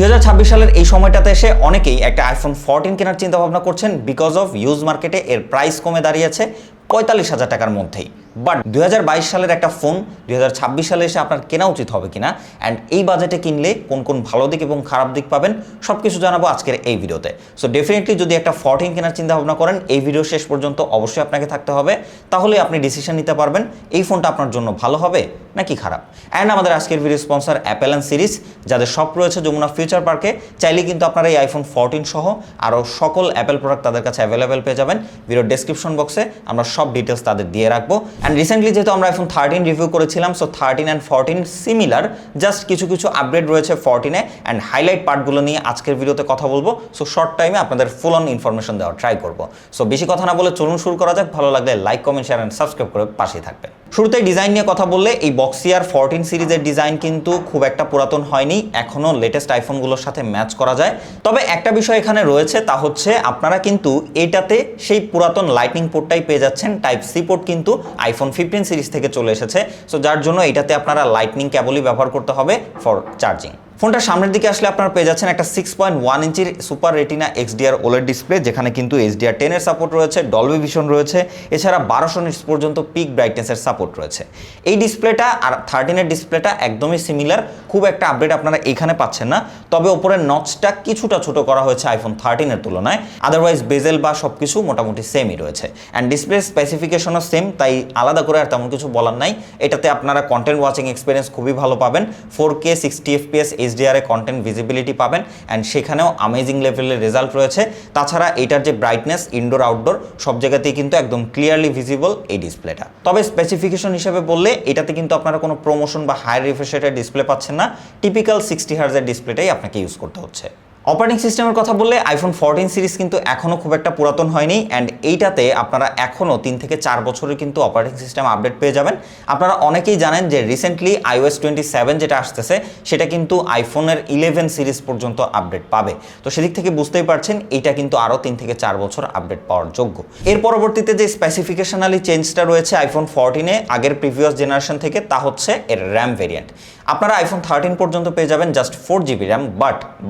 2026 সালের এই সময়টাতে এসে অনেকেই একটা আইফোন 14 কেনার চিন্তা ভাবনা করছেন বিকজ অফ ইউজ মার্কেটে এর প্রাইস কমে দাঁড়িয়েছে 45,000 টাকার মধ্যেই। বাট 2022 সালের একটা ফোন 2026 সালে এসে আপনার কেনা উচিত হবে কিনা, অ্যান্ড এই বাজেটে কিনলে কোন কোন ভালো দিক এবং খারাপ দিক পাবেন সব কিছু জানাবো আজকের এই ভিডিওতে। সো ডেফিনেটলি যদি একটা 14 কেনার চিন্তা ভাবনা করেন, এই ভিডিও শেষ পর্যন্ত অবশ্যই আপনাকে থাকতে হবে, তাহলে আপনি ডিসিশন নিতে পারবেন এই ফোনটা আপনার জন্য ভালো হবে নাকি খারাপ। অ্যান্ড আমাদের আজকের video sponsor Apple and series, যাদের সব রয়েছে যমুনা ফিউচার পার্কে। চাইলে কিন্তু আপনারা এই আইফোন 14 সহ আরও সকল অ্যাপেল প্রোডাক্ট তাদের কাছে অ্যাভেলেবেল পেয়ে যাবেন। ভিডিওর ডেসক্রিপশন বক্সে আমরা সব ডিটেলস তাদের দিয়ে রাখবো। অ্যান্ড রিসেন্টলি যেহেতু আমরা আইফোন 13 রিভিউ করেছিলাম, সো 13 অ্যান্ড 14 সিমিলার, জাস্ট কিছু কিছু আপডেট রয়েছে 14-এ, অ্যান্ড হাইলাইট পার্টগুলো নিয়ে আজকের ভিডিওতে কথা বলবো। সো শর্ট টাইমে আপনাদের ফুল অন ইনফরমেশন দেওয়ার ট্রাই করবো। সো বেশি কথা না বলে চলুন শুরু করা যাক। ভালো লাগলে like, comment, share and subscribe করে পাশেই থাকবেন। শুরুতেই ডিজাইন নিয়ে কথা বললে, এই বক্সিয়ার 14 সিরিজের ডিজাইন কিন্তু খুব একটা পুরাতন হয়নি, এখনও লেটেস্ট আইফোনগুলোর সাথে ম্যাচ করা যায়। তবে একটা বিষয় এখানে রয়েছে, তা হচ্ছে আপনারা কিন্তু এটাতে সেই পুরাতন লাইটনিং পোর্টটাই পেয়ে যাচ্ছেন। টাইপ সি পোর্ট কিন্তু আইফোন 15 সিরিজ থেকে চলে এসেছে, সো যার জন্য এটাতে আপনারা লাইটনিং কেবলই ব্যবহার করতে হবে ফর চার্জিং। ফোনটা সামনের দিকে আসলে আপনারা পেয়ে যাচ্ছেন একটা 6.1 ইঞ্চির super retina XDR OLED display, যেখানে কিন্তু HDR10 এর সাপোর্ট রয়েছে, ডলবি ভিশন রয়েছে, এছাড়া 1200 নিটস পর্যন্ত পিক ব্রাইটনেসের সাপোর্ট রয়েছে। এই ডিসপ্লেটা আর 13-এর ডিসপ্লেটা একদমই সিমিলার, খুব একটা আপডেট আপনারা এখানে পাচ্ছেন না। তবে ওপরের নচটা কিছুটা ছোট করা হয়েছে আইফোন 13-এর তুলনায়, আদারওয়াইজ বেজেল বা সব কিছু মোটামুটি সেমই রয়েছে। অ্যান্ড ডিসপ্লে স্পেসিফিকেশনও সেম, তাই আলাদা করে আর তেমন কিছু বলার নাই। এটাতে আপনারা কন্টেন্ট ওয়াচিং এক্সপিরিয়েন্স খুবই ভালো পাবেন, 4K 60 FPS HDR-এ কন্টেন্ট ভিজিবিলিটি পাবেন, অ্যান্ড সেখানেও অ্যামেজিং লেভেলের রেজাল্ট রয়েছে। তাছাড়া এটার যে ব্রাইটনেস ইনডোর আউটডোর সব জায়গাতেই কিন্তু একদম ক্লিয়ারলি ভিজিবল এই ডিসপ্লেটা। তবে স্পেসিফিকেশন হিসেবে বললে এটাতে কিন্তু আপনারা কোনো প্রমোশন বা হাই রিফ্রেশ রেটের ডিসপ্লে পাচ্ছেন না, টিপিক্যাল 60 হার্জের ডিসপ্লেটাই আপনাকে ইউজ করতে হচ্ছে। অপারেটিং সিস্টেমের কথা বললে আইফোন 14 সিরিজ কিন্তু এখনও খুব একটা পুরাতন হয়নি, অ্যান্ড এইটাতে আপনারা এখনও 3 থেকে 4 বছরের কিন্তু অপারেটিং সিস্টেম আপডেট পেয়ে যাবেন। আপনারা অনেকেই জানেন যে রিসেন্টলি iOS 27 যেটা আসতেছে সেটা কিন্তু আইফোনের 11 সিরিজ পর্যন্ত আপডেট পাবে। তো সেদিক থেকে বুঝতেই পারছেন এইটা কিন্তু আরও 3 থেকে 4 বছর আপডেট পাওয়ার যোগ্য। এর পরবর্তীতে যে স্পেসিফিকেশনালি চেঞ্জটা রয়েছে আইফোন 14-এ আগের প্রিভিয়াস জেনারেশন থেকে, তা হচ্ছে এর র্যাম ভেরিয়েন্ট। আপনারা আইফোন 13 পর্যন্ত পেয়ে যাবেন just 4GB RAM,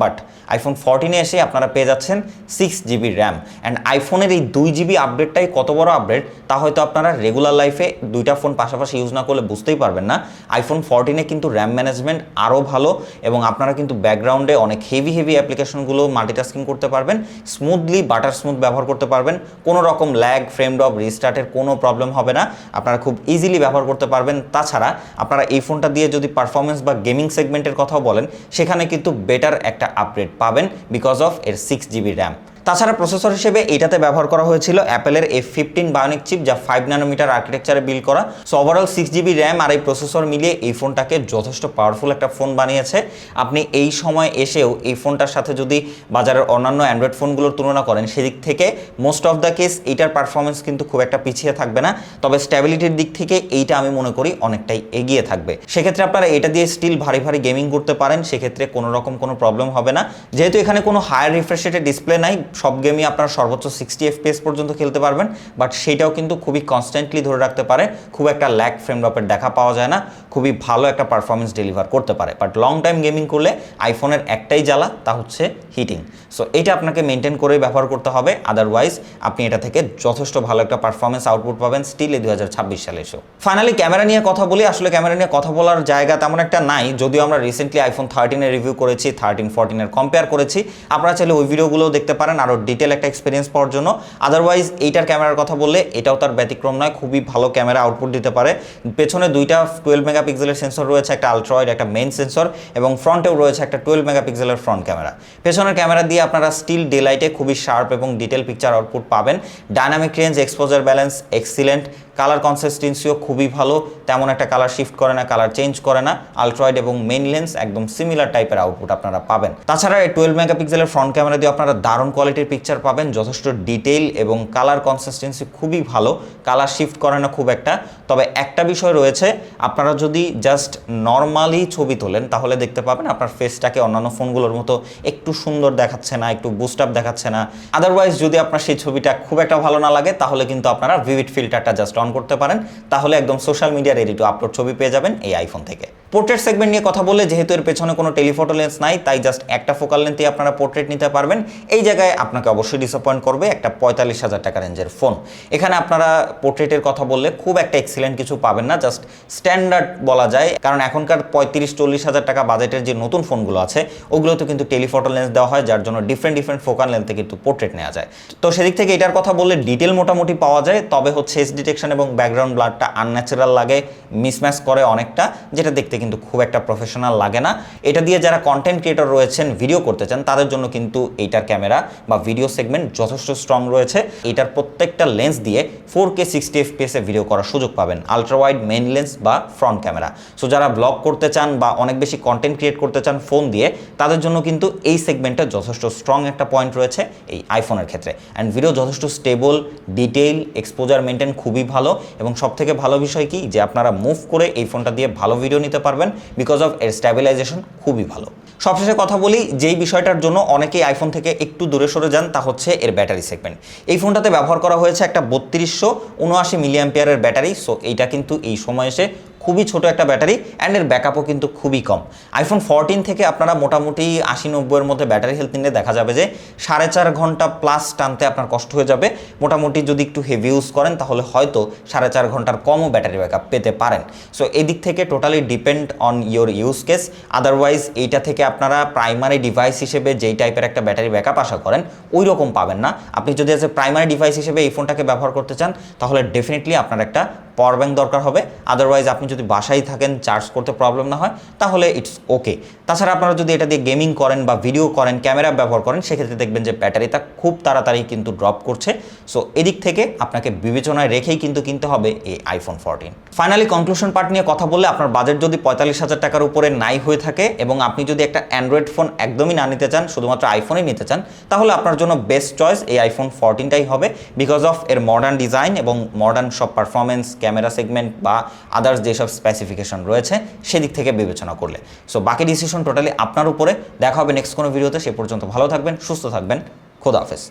but iPhone 14-এ এসে আপনারা পেয়ে যাচ্ছেন 6GB র্যাম। অ্যান্ড আইফোনের এই 2GB আপডেটটাই কত বড় আপডেট তা হয়তো আপনারা রেগুলার লাইফে দুইটা ফোন পাশাপাশি ইউজ না করলে বুঝতেই পারবেন না। আইফোন 14-এ কিন্তু র্যাম ম্যানেজমেন্ট আরও ভালো, এবং আপনারা কিন্তু ব্যাকগ্রাউন্ডে অনেক হেভি অ্যাপ্লিকেশনগুলো মাল্টিটাস্কিং করতে পারবেন, স্মুথলি বাটার স্মুথ ব্যবহার করতে পারবেন, কোনো রকম ল্যাগ, ফ্রেম ড্রপ, রিস্টার্টের কোনো প্রবলেম হবে না, আপনারা খুব ইজিলি ব্যবহার করতে পারবেন। তাছাড়া আপনারা এই ফোনটা দিয়ে যদি পারফরমেন্স বা গেমিং সেগমেন্টের কথাও বলেন, সেখানে কিন্তু বেটার একটা আপগ্রেড পাবেন বিকজ অফ এর 6GB র্যাম। তাছাড়া প্রসেসর হিসেবে এটাতে ব্যবহার করা হয়েছিল অ্যাপেলের F15 বায়োনিক চিপ, যা 5 ন্যানোমিটার আর্কিটেকচারে বিল্ড করা। সো ওভারঅল 6GB র্যাম আর এই প্রসেসর মিলিয়ে এই ফোনটাকে যথেষ্ট পাওয়ারফুল একটা ফোন বানিয়েছে। আপনি এই সময় এসেও এই ফোনটার সাথে যদি বাজারের অন্যান্য অ্যান্ড্রয়েড ফোনগুলোর তুলনা করেন, সেদিক থেকে মোস্ট অফ দ্য কেস এইটার পারফরমেন্স কিন্তু খুব একটা পিছিয়ে থাকবে না। তবে স্ট্যাবিলিটির দিক থেকে এইটা আমি মনে করি অনেকটাই এগিয়ে থাকবে। সেক্ষেত্রে আপনারা এটা দিয়ে স্টিল ভারী গেমিং করতে পারেন, সেক্ষেত্রে কোনো রকম কোনো প্রবলেম হবে না। যেহেতু এখানে কোনো হায়ার রিফ্রেশ রেটের ডিসপ্লে নাই, সব গেমই আপনারা সর্বোচ্চ 60 FPS পর্যন্ত খেলতে পারবেন, বাট সেটাও কিন্তু খুবই কনস্ট্যান্টলি ধরে রাখতে পারে, খুব একটা ল্যাগ, ফ্রেম ড্রপের দেখা পাওয়া যায় না, খুবই ভালো একটা পারফরমেন্স ডেলিভার করতে পারে। বাট লং টাইম গেমিং করলে আইফোনের একটাই জ্বালা, তা হচ্ছে হিটিং। সো এটা আপনাকে মেনটেন করে ব্যবহার করতে হবে, আদারওয়াইজ আপনি এটা থেকে যথেষ্ট ভালো একটা পারফরমেন্স আউটপুট পাবেন স্টিল এই 2026 সালে এসেও। ফাইনালি ক্যামেরা নিয়ে কথা বলি। আসলে ক্যামেরা নিয়ে কথা বলার জায়গা তেমন একটা নাই, যদিও আমরা রিসেন্টলি আইফোন 13-এর রিভিউ করেছি, 13, 14-এর কম্পেয়ার করেছি। আপনারা চাইলে ওই ভিডিওগুলোও দেখতে পারেন আরও ডিটেল একটা এক্সপিরিয়েন্স পাওয়ার জন্য। আদারওয়াইজ এইটার ক্যামেরার কথা বললে এটাও তার ব্যতিক্রম নয়, খুবই ভালো ক্যামেরা আউটপুট দিতে পারে। পেছনে দুইটা 12 মেগাপিক্সেলের সেন্সর রয়েছে, একটা আলট্রা ওয়াইড, একটা মেইন সেন্সর, এবং ফ্রন্টেও রয়েছে একটা 12 মেগাপিক্সেলের ফ্রন্ট ক্যামেরা। পেছনের ক্যামেরা দিয়ে আপনারা স্টিল ডে লাইটে খুবই শার্প এবং ডিটেল পিকচার আউটপুট পাবেন। Dynamic range, exposure balance excellent, colour কনসিস্টেন্সিও খুবই ভালো, তেমন একটা কালার শিফট করে না, কালার চেঞ্জ করে না। আলট্রা ওয়াইড এবং মেইন লেন্স একদম সিমিলার টাইপের আউটপুট আপনারা পাবেন। তাছাড়া এই 12 মেগাপিক্সেলের ফ্রন্ট ক্যামেরা দিয়ে আপনারা দারুণ কোয়ালিটির পিকচার পাবেন, যথেষ্ট ডিটেইল এবং কালার কনসিস্টেন্সি খুবই ভালো, কালার শিফট করে না খুব একটা। তবে একটা বিষয় রয়েছে, আপনারা যদি জাস্ট নর্মালি ছবি তোলেন তাহলে দেখতে পাবেন আপনার ফেসটাকে অন্যান্য ফোনগুলোর মতো একটু সুন্দর দেখাচ্ছে না, একটু বুস্ট আপ দেখাচ্ছে না। আদারওয়াইজ যদি আপনার সেই ছবিটা খুব একটা ভালো না লাগে, তাহলে কিন্তু আপনারা ভিভিড ফিল্টারটা জাস্ট অন করতে পারেন, তাহলে একদম social media ready to upload ছবি পেয়ে যাবেন এই আইফোন থেকে। পোর্ট্রেট সেগমেন্ট নিয়ে কথা বললে, যেহেতু এর পেছনে কোনো টেলিফটো লেন্স নাই, তাই জাস্ট একটা ফোকাল লেন্থে আপনারা পোর্ট্রেট নিতে পারবেন। এই জায়গায় আপনাকে অবশ্যই ডিসঅ্যাপয়েন্ট করবে একটা 45,000 টাকা রেঞ্জের ফোন। এখানে আপনারা পোর্ট্রেটের কথা বললে খুব একটা এক্সিলেন্ট কিছু পাবেন না, জাস্ট স্ট্যান্ডার্ড বলা যায়, কারণ এখনকার 35-40,000 টাকা বাজেটের যে নতুন ফোনগুলো আছে ওগুলোতে কিন্তু টেলিফটো লেন্স দেওয়া হয়, যার জন্য ডিফারেন্ট ফোকাল লেন্থে কিন্তু পোর্ট্রেট নেওয়া যায়। তো সেদিক থেকে এটার কথা বললে ডিটেল মোটামুটি পাওয়া যায়, তবে হচ্ছে এজ ডিটেকশন এবং ব্যাকগ্রাউন্ড ব্লারটা আনন্যাচারাল লাগে, মিসম্যাচ করে অনেকটা, যেটা দেখতে কিন্তু খুব একটা প্রফেশনাল লাগে না। এটা দিয়ে যারা কন্টেন্ট ক্রিয়েটর রয়েছেন, ভিডিও করতে চান, তাদের জন্য কিন্তু এইটার ক্যামেরা বা ভিডিও সেগমেন্ট যথেষ্ট স্ট্রং রয়েছে। এটার প্রত্যেকটা লেন্স দিয়ে 4K 60 FPS এ ভিডিও করার সুযোগ পাবেন, আলট্রা ওয়াইড মেইন লেন্স বা ফ্রন্ট ক্যামেরা। সো যারা ব্লগ করতে চান বা অনেক বেশি কন্টেন্ট ক্রিয়েট করতে চান ফোন দিয়ে, তাদের জন্য কিন্তু এই সেগমেন্টে যথেষ্ট স্ট্রং একটা পয়েন্ট রয়েছে এই আইফোনের ক্ষেত্রে। অ্যান্ড ভিডিও যথেষ্ট স্টেবল, ডিটেইল, এক্সপোজার মেনটেন খুবই ভালো, এবং সবথেকে ভালো বিষয় কি যে আপনারা মুভ করে এই ফোনটা দিয়ে ভালো ভিডিও নিতে পারবেন বিকজ অফ এর স্ট্যাবিলাইজেশন খুবই ভালো। সবশেষে কথা বলি, যেই বিষয়টার জন্য অনেকেই আইফোন থেকে একটু দূরে সরে যান, তা হচ্ছে এর ব্যাটারি সেগমেন্ট। এই ফোনটাতে ব্যবহার করা হয়েছে একটা 3279 মিলিঅ্যাম্পিয়ারের ব্যাটারি। সো এইটা কিন্তু এই সময় এসে খুবই ছোট একটা ব্যাটারি, অ্যান্ড এর ব্যাকআপও কিন্তু খুবই কম। আইফোন 14 থেকে আপনারা মোটামুটি 80-90 মধ্যে ব্যাটারি হেলথ নিলে দেখা যাবে যে 4.5 ঘন্টা প্লাস টানতে আপনার কষ্ট হয়ে যাবে। মোটামুটি যদি একটু হেভি ইউজ করেন তাহলে হয়তো 4.5 ঘন্টার কমও ব্যাটারি ব্যাকআপ পেতে পারেন। সো এদিক থেকে totally depend on your use case. Otherwise এইটা থেকে আপনারা প্রাইমারি ডিভাইস হিসেবে যেই টাইপের একটা ব্যাটারি ব্যাকআপ আশা করেন ওই রকম পাবেন না। আপনি যদি এজ এ প্রাইমারি ডিভাইস হিসেবে এই ফোনটাকে ব্যবহার করতে চান, তাহলে ডেফিনেটলি আপনার একটা পাওয়ার ব্যাঙ্ক দরকার হবে। আদারওয়াইজ আপনি যদি বাসায় থাকেন, চার্জ করতে প্রবলেম না হয়, তাহলে ইটস ওকে। তাছাড়া আপনারা যদি এটা দিয়ে গেমিং করেন বা ভিডিও করেন, ক্যামেরা ব্যবহার করেন, সেক্ষেত্রে দেখবেন যে ব্যাটারিটা খুব তাড়াতাড়ি কিন্তু ড্রপ করছে। সো এদিক থেকে আপনাকে বিবেচনায় রেখেই কিন্তু কিনতে হবে এই আইফোন 14। ফাইনালি কনক্লুশন পার্ট নিয়ে কথা বললে, আপনার বাজেট যদি 45,000 টাকার উপরে নাই হয়ে থাকে এবং আপনি যদি একটা অ্যান্ড্রয়েড ফোন একদমই না নিতে চান, শুধুমাত্র আইফোনই নিতে চান, তাহলে আপনার জন্য বেস্ট চয়েস এই আইফোন 14টাই হবে বিকজ অফ এর মডার্ন ডিজাইন এবং মডার্ন সব পারফরমেন্স, ক্যামেরা সেগমেন্ট বা আদার্স যেসব স্পেসিফিকেশন রয়েছে সেদিক থেকে বিবেচনা করলে। সো বাকি ডিসিশন টোটালি আপনার উপরে। দেখা হবে নেক্সট কোনো ভিডিওতে। সে পর্যন্ত ভালো থাকবেন, সুস্থ থাকবেন। খোদা হাফেজ।